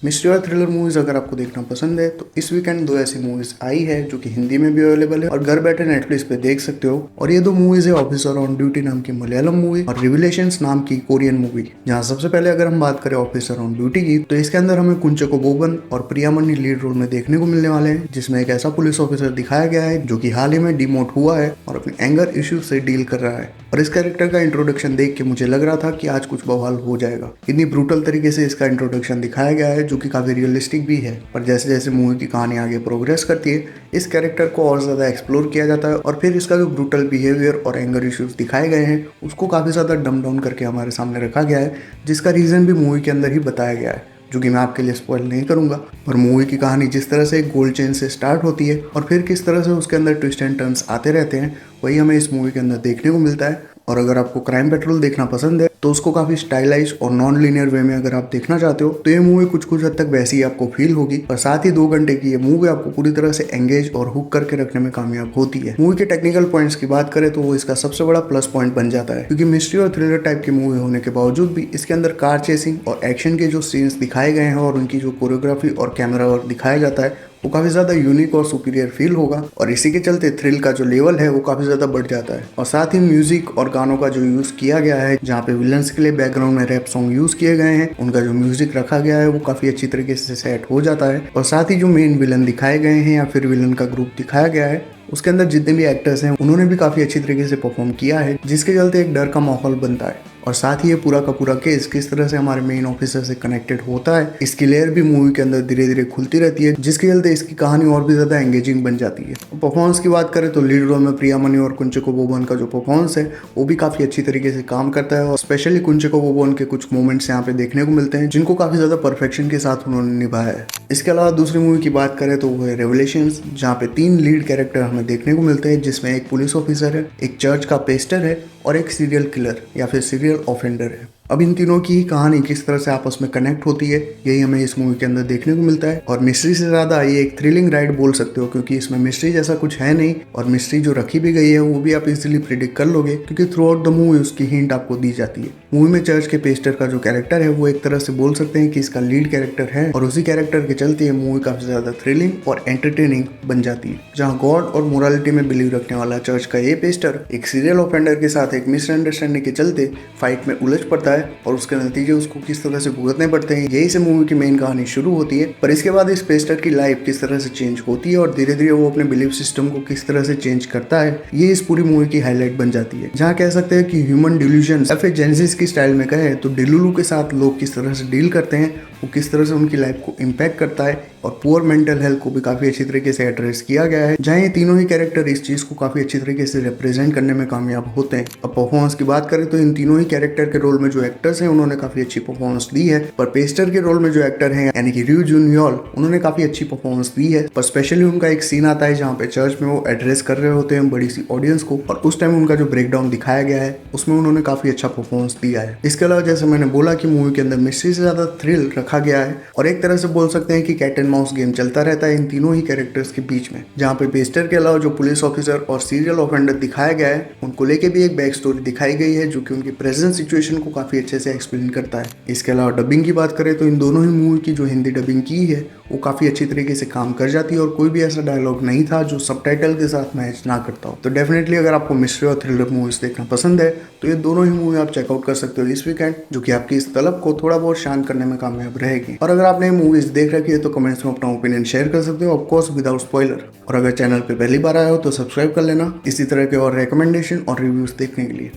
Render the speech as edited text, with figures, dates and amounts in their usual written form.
Mystery और thriller movies अगर आपको देखना पसंद है तो इस वीकेंड दो ऐसी मूवीज आई है जो कि हिंदी में भी अवेलेबल है और घर बैठे नेटफ्लिक्स पे देख सकते हो। और ये दो मूवीज है ऑफिसर ऑन ड्यूटी नाम की मलयालम मूवी और रिविलेशंस नाम की कोरियन मूवी। जहाँ सबसे पहले अगर हम बात करें ऑफिसर ऑन ड्यूटी की तो इसके अंदर हमें कुंचको बोबन और प्रियामणि लीड रोल में देखने को मिलने वाले हैं, जिसमें एक ऐसा पुलिस ऑफिसर दिखाया गया है जो कि हाल ही में डिमोट हुआ है और अपने एंगर इश्यूज से डील कर रहा है। और इस कैरेक्टर का इंट्रोडक्शन देख के मुझे लग रहा था कि आज कुछ बवाल हो जाएगा। इतनी ब्रूटल तरीके से इसका इंट्रोडक्शन दिखाया गया है जो कि काफी रियलिस्टिक भी है। पर जैसे जैसे मूवी की कहानी आगे प्रोग्रेस करती है इस कैरेक्टर को और ज्यादा एक्सप्लोर किया जाता है और फिर इसका जो ब्रूटल बिहेवियर और एंगर इश्यूज दिखाए गए हैं उसको काफी ज्यादा डम डाउन करके हमारे सामने रखा गया है, जिसका रीजन भी मूवी के अंदर ही बताया गया है, जो कि मैं आपके लिए स्पॉइल नहीं करूंगा। और मूवी की कहानी जिस तरह से एक गोल्ड चेन से स्टार्ट होती है और फिर किस तरह से उसके अंदर ट्विस्ट एंड टर्न्स आते रहते हैं वही हमें इस मूवी के अंदर देखने को मिलता है। और अगर आपको क्राइम पेट्रोल देखना पसंद है तो उसको काफी स्टाइलाइज और नॉन लीनियर वे में अगर आप देखना चाहते हो तो ये मूवी कुछ कुछ हद तक वैसी ही आपको फील होगी। और साथ ही 2 घंटे की ये मूवी आपको पूरी तरह से एंगेज और हुक करके रखने में कामयाब होती है। मूवी के टेक्निकल पॉइंट्स की बात करें तो वो इसका सबसे बड़ा प्लस पॉइंट बन जाता है, क्योंकि मिस्ट्री और थ्रिलर टाइप की मूवी होने के बावजूद भी इसके अंदर कार चेसिंग और एक्शन के जो सीन्स दिखाए गए हैं और उनकी जो कोरियोग्राफी और कैमरा वर्क दिखाया जाता है वो काफी ज्यादा यूनिक और सुपीरियर फील होगा। और इसी के चलते थ्रिल का जो लेवल है वो काफी ज्यादा बढ़ जाता है। और साथ ही म्यूजिक और गानों का जो यूज किया गया है, जहाँ पे विलन्स के लिए बैकग्राउंड में रैप सॉन्ग यूज किए गए हैं, उनका जो म्यूजिक रखा गया है वो काफी अच्छी तरीके से सेट हो जाता है। और साथ ही जो मेन विलन दिखाए गए हैं या फिर विलन का ग्रुप दिखाया गया है उसके अंदर जितने भी एक्टर्स हैं उन्होंने भी काफी अच्छी तरीके से परफॉर्म किया है, जिसके चलते एक डर का माहौल बनता है। और साथ ही ये पूरा का पूरा केस किस तरह से हमारे मेन ऑफिसर से कनेक्टेड होता है इसकी लेयर भी मूवी के अंदर धीरे धीरे खुलती रहती है, जिसके चलते इसकी कहानी और भी ज्यादा एंगेजिंग बन जाती है। परफॉर्मेंस की बात करें तो लीड रोल में प्रियामणि और कुंचको बोबन का जो परफॉर्मेंस है वो भी काफी अच्छी तरीके से काम करता है। और स्पेशली कुंचको बोबन के कुछ मोमेंट्स यहाँ पे देखने को मिलते हैं जिनको काफी ज्यादा परफेक्शन के साथ उन्होंने निभाया है। इसके अलावा दूसरी मूवी की बात करें तो वो है रेवलेशंस, जहाँ पे 3 लीड कैरेक्टर हमें देखने को मिलते हैं, जिसमें एक पुलिस ऑफिसर है, एक चर्च का पेस्टर है और एक सीरियल किलर या फिर सीरियल ऑफेंडर है। अब इन तीनों की कहानी किस तरह से आपस में कनेक्ट होती है यही हमें इस मूवी के अंदर देखने को मिलता है। और मिस्ट्री से ज्यादा ये एक थ्रिलिंग राइड बोल सकते हो, क्योंकि इसमें मिस्ट्री जैसा कुछ है नहीं और मिस्ट्री जो रखी भी गई है वो भी आप इजीली प्रिडिक्ट कर लोगे, क्योंकि थ्रू आउट द मूवी उसकी हिंट आपको दी जाती है। मूवी में चर्च के पेस्टर का जो कैरेक्टर है वो एक तरह से बोल सकते हैं कि इसका लीड कैरेक्टर है और उसी कैरेक्टर के चलते मूवी काफी ज्यादा थ्रिलिंग और एंटरटेनिंग बन जाती है। जहाँ गॉड और मोरालिटी में बिलीव रखने वाला चर्च का ये पेस्टर एक सीरियल ऑफेंडर के साथ एक मिसअंडरस्टैंडिंग के चलते फाइट में उलझ पड़ता है और उसके नतीजे उसको किस तरह से भुगतने पड़ते हैं, यही से मूवी की मेन कहानी शुरू होती है। पर इसके बाद इस पेस्टर की लाइफ किस तरह से चेंज होती है और धीरे धीरे वो अपने बिलीफ सिस्टम को किस तरह से चेंज करता है ये इस पूरी मूवी की हाईलाइट बन जाती है। जहाँ कह सकते हैं कि ह्यूमन डिल्यूजन या फिर जेनेसिस की स्टाइल में कहे तो डिलुलू के साथ लोग किस तरह से डील करते हैं, वो किस तरह से उनकी लाइफ को इम्पैक्ट करता है और पुअर मेंटल हेल्थ को भी काफी अच्छी तरीके से एड्रेस किया गया है। जहाँ ये तीनों ही कैरेक्टर इस चीज को काफी अच्छी तरीके से रिप्रेजेंट करने में कामयाब होते हैं। अब परफॉर्मेंस की बात करें तो इन तीनों ही कैरेक्टर के रोल में जो एक्टर्स हैं उन्होंने काफी अच्छी परफॉर्मेंस दी है। पर पेस्टर के रोल में जो एक्टर हैं यानी कि रyu jun-yeol उन्होंने काफी अच्छी परफॉर्मेंस दी है। पर स्पेशली उनका एक सीन आता है जहाँ पे चर्च में वो एड्रेस कर रहे होते हैं बड़ी सी ऑडियंस को और उस टाइम उनका जो ब्रेकडाउन दिखाया गया है उसमें उन्होंने काफी अच्छा परफॉर्मेंस दिया है। इसके अलावा जैसे मैंने बोला कि मूवी के अंदर मिस्ट्री से ज्यादा थ्रिल रखा गया है और एक तरह से बोल सकते हैं कि कैट एंड माउस गेम चलता रहता है इन तीनों ही कैरेक्टर्स के बीच में। जहाँ पे पेस्टर के अलावा जो पुलिस ऑफिसर और सीरियल ऑफेंडर दिखाया गया है उनको लेके भी एक बैक स्टोरी दिखाई गई है जो कि उनकी प्रेजेंट सिचुएशन को काफी अच्छे से एक्सप्लेन करता है। इसके अलावा डबिंग की बात करें तो इन दोनों ही मूवी की जो हिंदी डबिंग की है वो काफी अच्छी तरीके से काम कर जाती है और कोई भी ऐसा डायलॉग नहीं था जो सबटाइटल के साथ मैच ना करता हो। तो डेफिनेटली अगर आपको मिस्ट्री और थ्रिलर मूवीज देखना पसंद है तो ये दोनों ही मूवी आप चेकआउट कर सकते हो इस वीकेंड, जो कि आपकी इस तलब को थोड़ा बहुत शांत करने में कामयाब रहेगी। और अगर आपने मूवीज देख रखी है तो कमेंट्स में अपना ओपिनियन शेयर कर सकते हो, ऑफ कोर्स विदाउट स्पॉइलर। और अगर चैनल पे पहली बार आए हो तो सब्सक्राइब कर लेना इसी तरह के और रिकमेंडेशन और रिव्यूज देखने के लिए।